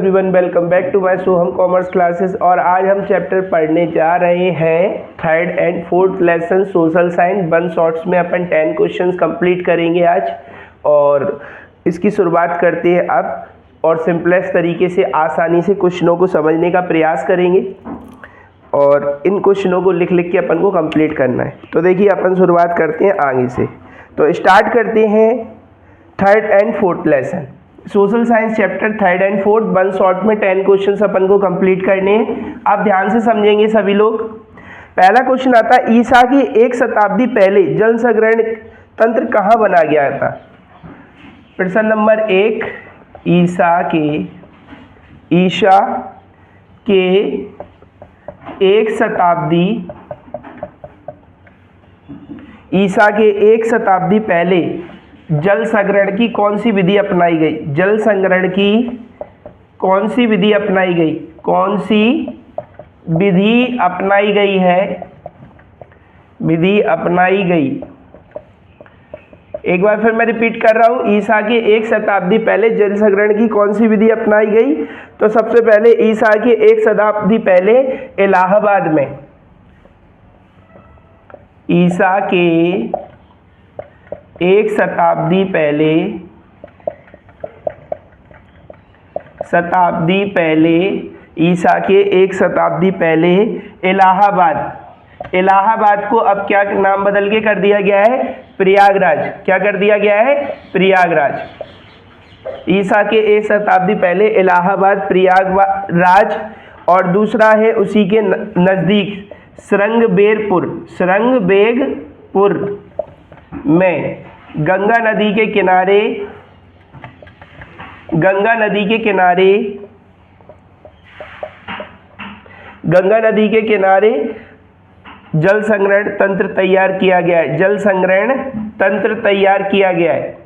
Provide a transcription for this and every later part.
Everyone, welcome back to my Soham commerce classes. और आज हम चैप्टर पढ़ने जा रहे हैं third and fourth lesson social science. 1 shorts में अपन 10 क्वेश्चंस कंप्लीट करेंगे आज। और इसकी शुरुआत करते हैं अब, और सिंपलेस्ट तरीके से आसानी से क्वेश्चनों को समझने का प्रयास करेंगे और इन क्वेश्चनों को लिख लिख के अपन को कंप्लीट करना है। तो देखिए अपन शुरुआत करते हैं आगे से। तो स्टार्ट करते हैं third and fourth lesson social science chapter third and fourth. 1 short में 10 क्वेश्चंस अपन को कंप्लीट करने हैं। आप ध्यान से समझेंगे सभी लोग। पहला क्वेश्चन आता है, ईसा की 1 शताब्दी पहले जल संग्रहण तंत्र कहाँ बना गया था? प्रश्न नंबर 1, ईसा के 1 शताब्दी पहले जल संग्रहण की कौन सी विधि अपनाई गई? जल संग्रहण की कौन सी विधि अपनाई गई? कौन सी विधि अपनाई गई है? विधि अपनाई गई। एक बार फिर मैं रिपीट कर रहा हूं, ईसा के 1 शताब्दी पहले जल संग्रहण की कौन सी विधि अपनाई गई? तो सबसे पहले ईसा के 1 शताब्दी पहले इलाहाबाद में, ईसा के 1 शताब्दी पहले ईसा के 1 शताब्दी पहले इलाहाबाद को अब क्या नाम बदल के कर दिया गया है? प्रयागराज। क्या कर दिया गया है? प्रयागराज। ईसा के 1 शताब्दी पहले इलाहाबाद प्रयागराज। और दूसरा है उसी के नज़दीक श्रृंगबेरपुर में गंगा नदी के किनारे जल संग्रहण तंत्र तैयार किया गया है। जल संग्रहण तंत्र तैयार किया गया है।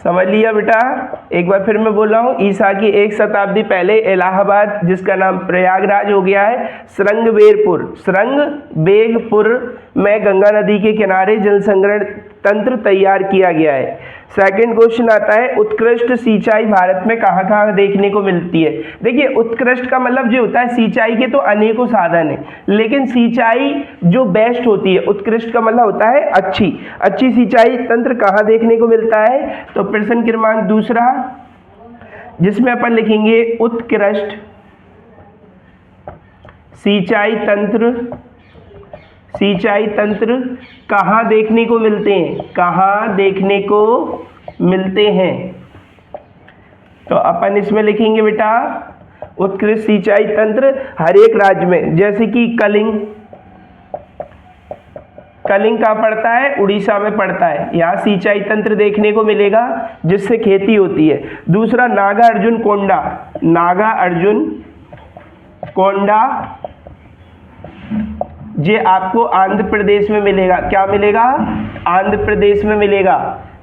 समझ लिया बेटा? एक बार फिर मैं बोल रहा हूँ, ईसा की 1 शताब्दी पहले इलाहाबाद, जिसका नाम प्रयागराज हो गया है, श्रृंगबेरपुर में गंगा नदी के किनारे जल संग्रहण तंत्र तैयार किया गया है। सेकंड क्वेश्चन आता है, उत्कृष्ट सिंचाई भारत में कहाँ कहाँ देखने को मिलती है? देखिए, उत्कृष्ट का मतलब जो होता है, सिंचाई के तो अनेकों साधन है, लेकिन सिंचाई जो बेस्ट होती है, उत्कृष्ट का मतलब होता है अच्छी सिंचाई तंत्र कहाँ देखने को मिलता है? तो प्रश्न क्रमांक दूसरा, जिसमें अपन लिखेंगे उत्कृष्ट सिंचाई तंत्र कहाँ देखने को मिलते हैं? तो अपन इसमें लिखेंगे बेटा, उत्कृष्ट सिंचाई तंत्र हर एक राज्य में, जैसे कि कलिंग कहाँ पड़ता है? उड़ीसा में पड़ता है। यहाँ सिंचाई तंत्र देखने को मिलेगा जिससे खेती होती है। दूसरा नागा अर्जुन कोंडा, ये आपको आंध्र प्रदेश में मिलेगा। क्या मिलेगा? आंध्र प्रदेश में मिलेगा।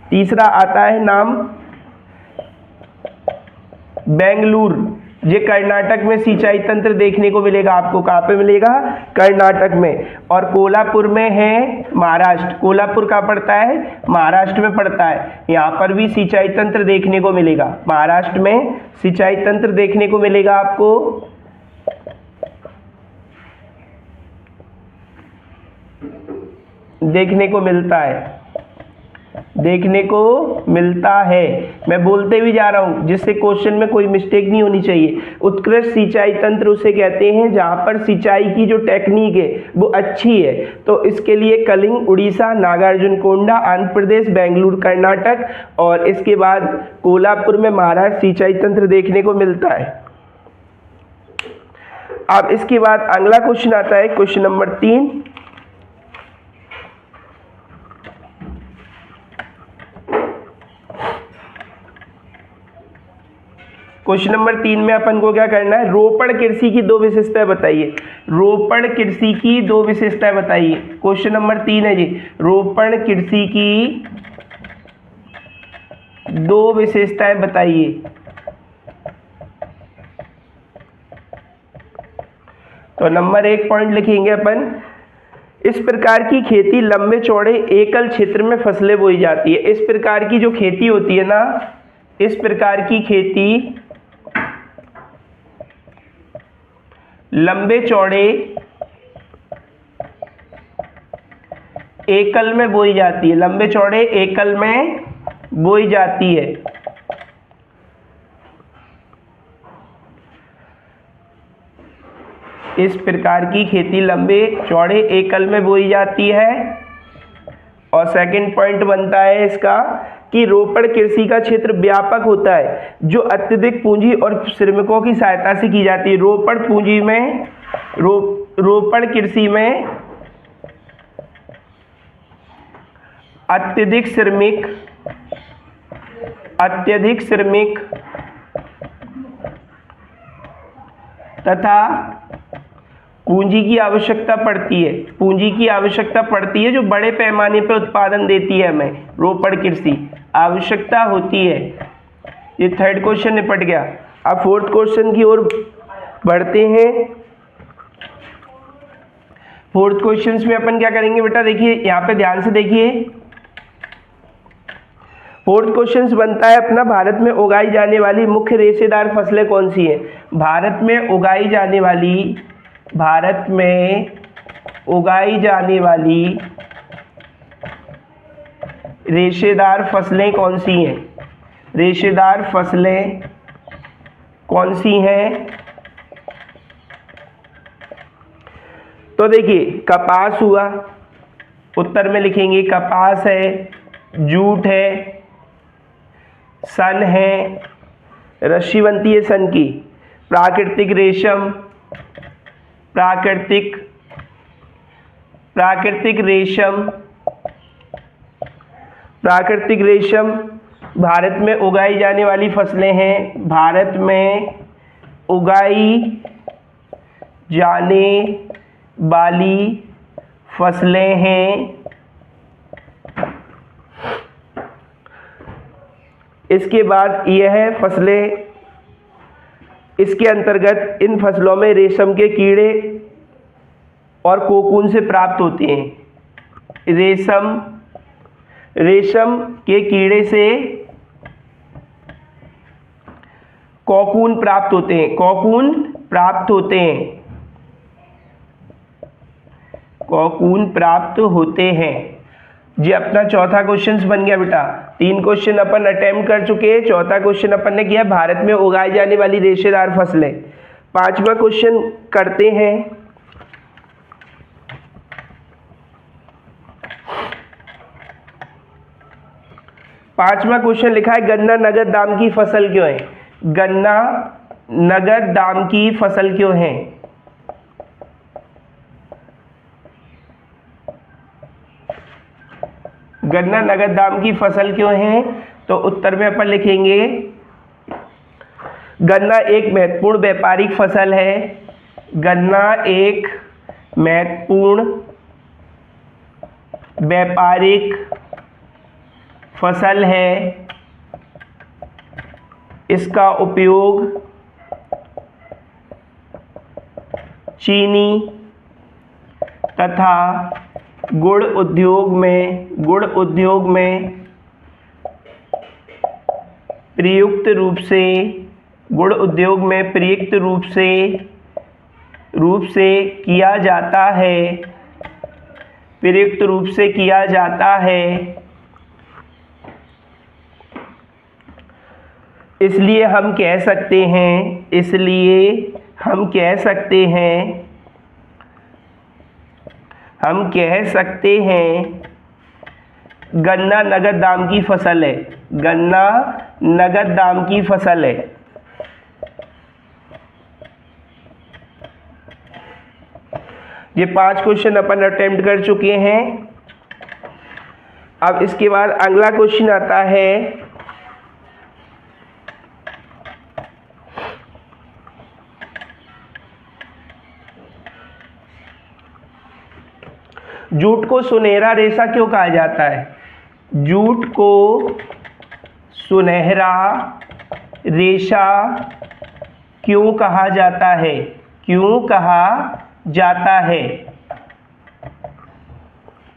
तीसरा आता है नाम बेंगलुरु, ये कर्नाटक में सिंचाई तंत्र देखने को मिलेगा। आपको कहाँ पे मिलेगा? कर्नाटक में। और कोल्हापुर में है महाराष्ट्र। कोल्हापुर कहाँ पड़ता है? महाराष्ट्र में पड़ता है। यहाँ पर भी सिंचाई तंत्र देखने को मिलेगा। महाराष्ट्र में सिंचाई तंत्र देखने को मिलेगा आपको। देखने को मिलता है। मैं बोलते भी जा रहा हूं जिससे क्वेश्चन में कोई मिस्टेक नहीं होनी चाहिए। उत्कृष्ट सिंचाई तंत्र उसे कहते हैं जहां पर सिंचाई की जो टेक्निक है वो अच्छी है। तो इसके लिए कलिंग उड़ीसा, नागार्जुनकोंडा आंध्र प्रदेश, बेंगलुरु कर्नाटक, और इसके बाद कोल्हापुर में महाराष्ट्र सिंचाई तंत्र देखने को मिलता है। अब इसके बाद अगला क्वेश्चन आता है, क्वेश्चन नंबर 3। क्वेश्चन नंबर 3 में अपन को क्या करना है? रोपण कृषि की 2 विशेषताएं बताइए। क्वेश्चन नंबर 3 है जी, रोपण कृषि की 2 विशेषताएं बताइए। तो नंबर 1 पॉइंट लिखेंगे अपन, इस प्रकार की खेती लंबे चौड़े एकल क्षेत्र में फसलें बोई जाती है। इस प्रकार की जो खेती होती है ना, इस प्रकार की खेती लंबे चौड़े एकल में बोई जाती है, लंबे चौड़े एकल में बोई जाती है। इस प्रकार की खेती लंबे चौड़े एकल में बोई जाती है। और सेकंड पॉइंट बनता है इसका कि रोपण कृषि का क्षेत्र व्यापक होता है जो अत्यधिक पूंजी और श्रमिकों की सहायता से की जाती है। रोपण कृषि में अत्यधिक श्रमिक तथा पूंजी की आवश्यकता पड़ती है जो बड़े पैमाने पर उत्पादन देती है। हमें रोपण कृषि आवश्यकता होती है। ये थर्ड क्वेश्चन निपट गया। अब फोर्थ क्वेश्चन की ओर बढ़ते हैं। फोर्थ क्वेश्चन में अपन क्या करेंगे बेटा, देखिए यहाँ पे ध्यान से देखिए। फोर्थ क्वेश्चन बनता है अपना, भारत में उगाई जाने वाली मुख्य रेशेदार फसलें कौन सी हैं। भारत में उगाई जाने वाली रेशेदार फसलें कौन सी हैं। रेशेदार फसलें कौन सी हैं? तो देखिए कपास हुआ, उत्तर में लिखेंगे कपास है, जूट है, सन है, रस्सी बनती है सन की, प्राकृतिक रेशम भारत में उगाई जाने वाली फसलें हैं। भारत में उगाई जाने वाली फसलें हैं। इसके बाद यह फसलें, इसके अंतर्गत इन फसलों में रेशम के कीड़े और कोकून से प्राप्त होते हैं। रेशम के कीड़े से कोकून प्राप्त होते हैं। जी अपना चौथा क्वेश्चन बन गया बेटा। 3 क्वेश्चन अपन अटेम्प्ट कर चुके हैं, चौथा क्वेश्चन अपन ने किया भारत में उगाई जाने वाली रेशेदार फसलें। 5वां क्वेश्चन करते हैं। 5वां क्वेश्चन लिखा है, गन्ना नगद दाम की फसल क्यों है। गन्ना नगद दाम की फसल क्यों है। गन्ना नगद दाम की फसल क्यों है? तो उत्तर में अपन लिखेंगे गन्ना एक महत्वपूर्ण व्यापारिक फसल है। गन्ना एक महत्वपूर्ण व्यापारिक फसल है। इसका उपयोग चीनी तथा गुड़ उद्योग में प्रयुक्त रूप से किया जाता है। इसलिए हम कह सकते हैं गन्ना नगद दाम की फसल है। गन्ना नगद दाम की फसल है। ये 5 क्वेश्चन अपन अटेम्प्ट कर चुके हैं। अब इसके बाद अगला क्वेश्चन आता है, जूट को सुनहरा रेशा क्यों कहा जाता है। जूट को सुनहरा रेशा क्यों कहा जाता है। क्यों कहा जाता है।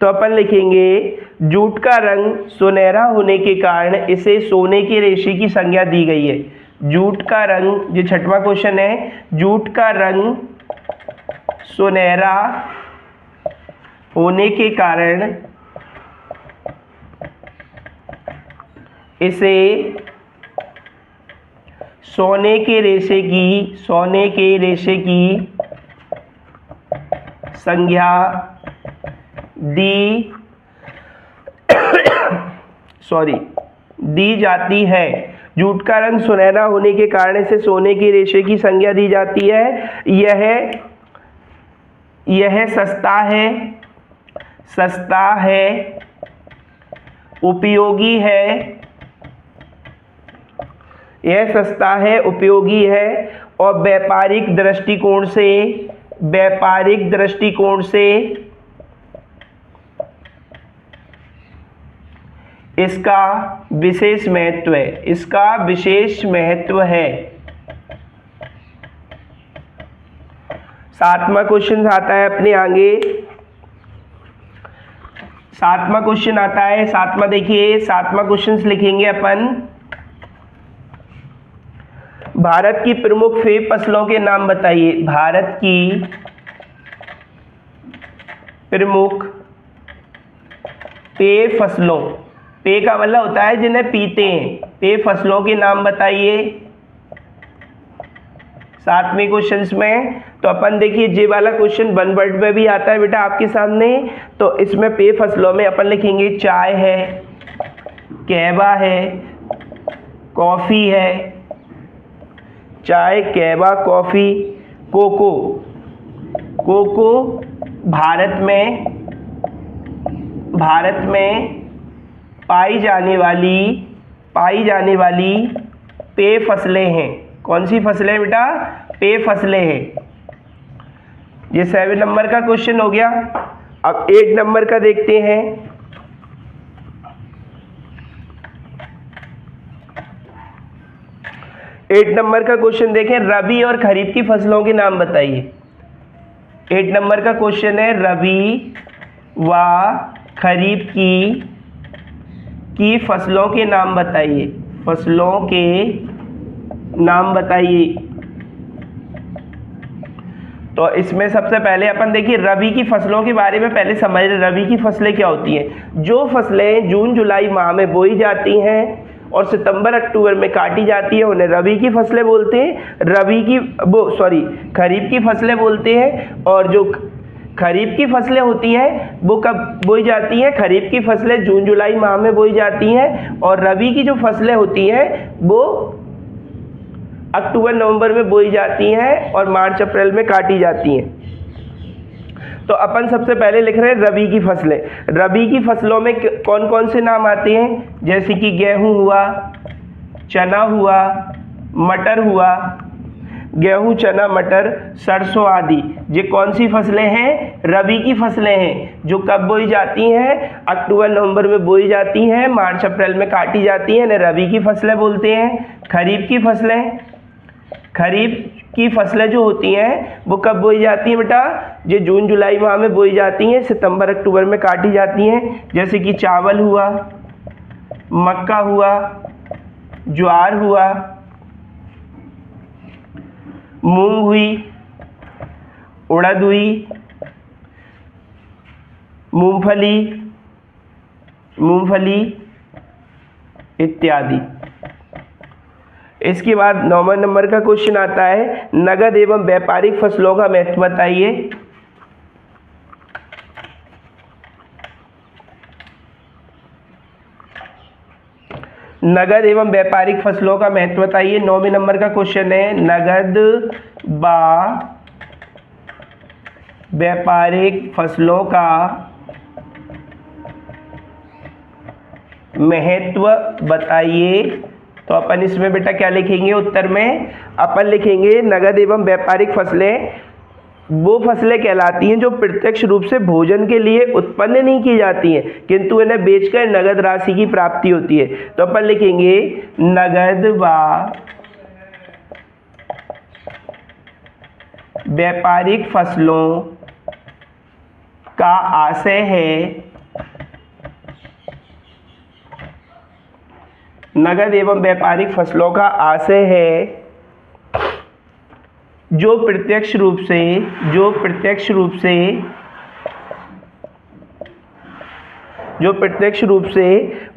तो अपन लिखेंगे जूट का रंग सुनहरा होने के कारण इसे सोने के रेशे की संज्ञा दी गई है। जूट का रंग, जो छठवां क्वेश्चन है, जूट का रंग सुनहरा होने के कारण इसे सोने के रेशे की संज्ञा दी जाती है। जूट का रंग सुनहरा होने के कारण इसे सोने के रेशे की संज्ञा दी जाती है। यह सस्ता है, उपयोगी है, यह सस्ता है, उपयोगी है और व्यापारिक दृष्टिकोण से इसका विशेष महत्व है। सातवां क्वेश्चन आता है अपने आगे। सातवां क्वेश्चन आता है, देखिए सातवां क्वेश्चन लिखेंगे अपन। भारत की प्रमुख पेय फसलों के नाम बताइए। भारत की प्रमुख पेय फसलों, पेय का मतलब होता है जिन्हें पीते हैं, पेय फसलों के नाम बताइए। सातवें क्वेश्चन में तो अपन देखिए जे वाला क्वेश्चन 1 वर्ड में भी आता है बेटा आपके सामने। तो इसमें पेय फसलों में अपन लिखेंगे चाय है, कहवा है, कॉफी है, चाय, कहवा, कॉफी। कोको भारत में पाई जाने वाली पेय फसलें हैं। कौन सी फसलें हैं बेटा? पेय फसलें हैं। ये 7 नंबर का क्वेश्चन हो गया। अब 8 नंबर का देखते हैं। 8 नंबर का क्वेश्चन देखें, रबी और खरीफ की फसलों के नाम बताइए। 8 नंबर का क्वेश्चन है, रबी व खरीफ की फसलों के नाम बताइए। फसलों के नाम बताइए। तो इसमें सबसे पहले अपन देखिए रबी की फसलों के बारे में पहले समझ रहे। रबी की फसलें क्या होती हैं? जो फसलें जून जुलाई माह में बोई जाती हैं और सितंबर अक्टूबर में काटी जाती है उन्हें रबी की फसलें बोलते हैं। खरीफ की फसलें बोलते हैं। और जो खरीफ की फसलें होती हैं वो कब बोई जाती हैं? खरीफ की फसलें जून जुलाई माह में बोई जाती हैं और रबी की जो फसलें होती हैं वो अक्टूबर नवंबर में बोई जाती हैं और मार्च अप्रैल में काटी जाती हैं। तो अपन सबसे पहले लिख रहे हैं रबी की फसलें। रबी की फसलों में कौन कौन से नाम आते हैं? जैसे कि गेहूं हुआ, चना हुआ, मटर हुआ, गेहूं, चना, मटर, सरसों आदि। ये कौन सी फसलें हैं? रबी की फसलें हैं, जो कब बोई जाती हैं? अक्टूबर नवंबर में बोई जाती हैं, मार्च अप्रैल में काटी जाती हैं, इन्हें रबी की फसलें बोलते हैं। खरीफ की फसलें जो होती हैं वो कब बोई जाती हैं बेटा? ये जून जुलाई माह में बोई जाती हैं, सितंबर अक्टूबर में काटी जाती हैं। जैसे कि चावल हुआ, मक्का हुआ, ज्वार हुआ, मूंग हुई, उड़द हुई, मूंगफली इत्यादि। इसके बाद 9वां नंबर का क्वेश्चन आता है, नगद एवं व्यापारिक फसलों का महत्व बताइए। नगद एवं व्यापारिक फसलों का महत्व बताइए। 9वें नंबर का क्वेश्चन है, नगद व व्यापारिक फसलों का महत्व बताइए। तो अपन इसमें बेटा क्या लिखेंगे? उत्तर में अपन लिखेंगे नगद एवं व्यापारिक फसलें वो फसलें कहलाती हैं जो प्रत्यक्ष रूप से भोजन के लिए उत्पन्न नहीं की जाती हैं, किंतु इन्हें बेचकर नगद राशि की प्राप्ति होती है। तो अपन लिखेंगे नगद व व्यापारिक फसलों का आशय है नगद एवं व्यापारिक फसलों का आशय है जो प्रत्यक्ष रूप से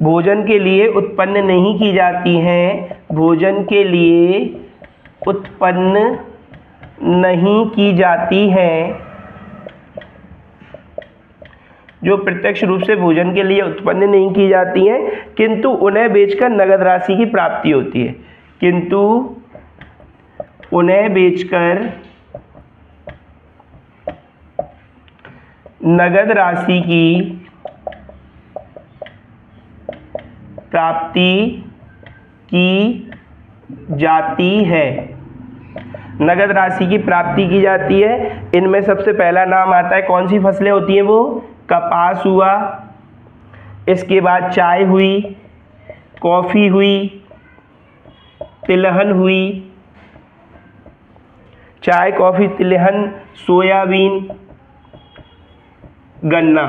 भोजन के लिए उत्पन्न नहीं की जाती हैं, भोजन के लिए उत्पन्न नहीं की जाती हैं, जो प्रत्यक्ष रूप से भोजन के लिए उत्पन्न नहीं की जाती हैं, किंतु उन्हें बेचकर नगद राशि की प्राप्ति होती है, किंतु उन्हें बेचकर नगद राशि की प्राप्ति की जाती है, नगद राशि की प्राप्ति की जाती है। इनमें सबसे पहला नाम आता है, कौन सी फसलें होती हैं वो? कपास हुआ, इसके बाद चाय हुई, कॉफ़ी हुई, तिलहन हुई, चाय, कॉफ़ी, तिलहन, सोयाबीन, गन्ना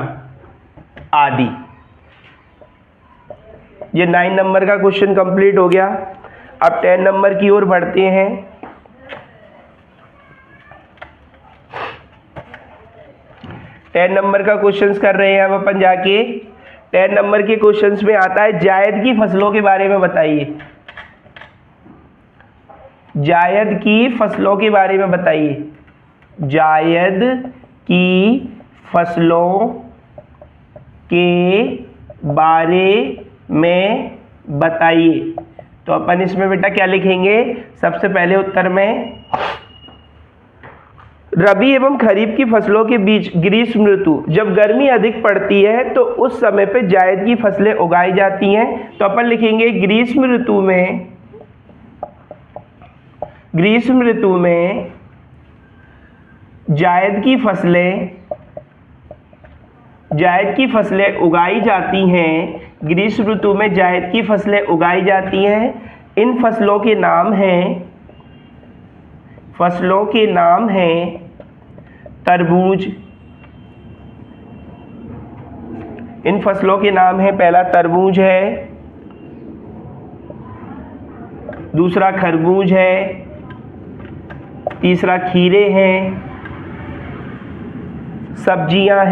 आदि। ये 9 नंबर का क्वेश्चन कंप्लीट हो गया। अब 10 नंबर की ओर बढ़ते हैं। टेन नंबर का क्वेश्चंस कर रहे हैं अब अपन जाके। 10 नंबर के क्वेश्चंस में आता है जायद की फसलों के बारे में बताइए। जायद की फसलों के बारे में बताइए। जायद की फसलों के बारे में बताइए। तो अपन इसमें बेटा क्या लिखेंगे? सबसे पहले उत्तर में रबी एवं खरीफ की फसलों के बीच ग्रीष्म ऋतु, जब गर्मी अधिक पड़ती है तो उस समय पे जायद की फसलें उगाई जाती हैं। तो अपन लिखेंगे ग्रीष्म ऋतु में जायद की फसलें उगाई जाती हैं। ग्रीष्म ऋतु में जायद की फसलें उगाई जाती हैं। इन फसलों के नाम हैं तरबूज। इन फसलों के नाम है, पहला तरबूज है, दूसरा खरबूज है, तीसरा खीरे हैं, सब्जियां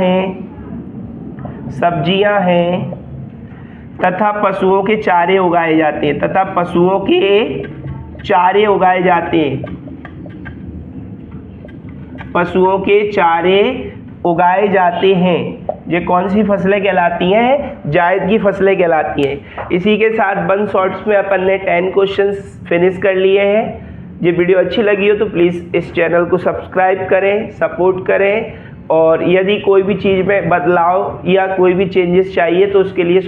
हैं तथा पशुओं के चारे उगाए जाते हैं। पशुओं के चारे उगाए जाते हैं। ये कौन सी फसलें कहलाती हैं? जायद की फसलें कहलाती हैं। इसी के साथ 1 शॉर्ट्स में अपन ने 10 क्वेश्चंस फिनिश कर लिए हैं। ये वीडियो अच्छी लगी हो तो प्लीज़ इस चैनल को सब्सक्राइब करें, सपोर्ट करें, और यदि कोई भी चीज़ में बदलाव या कोई भी चेंजेस चाहिए तो उसके लिए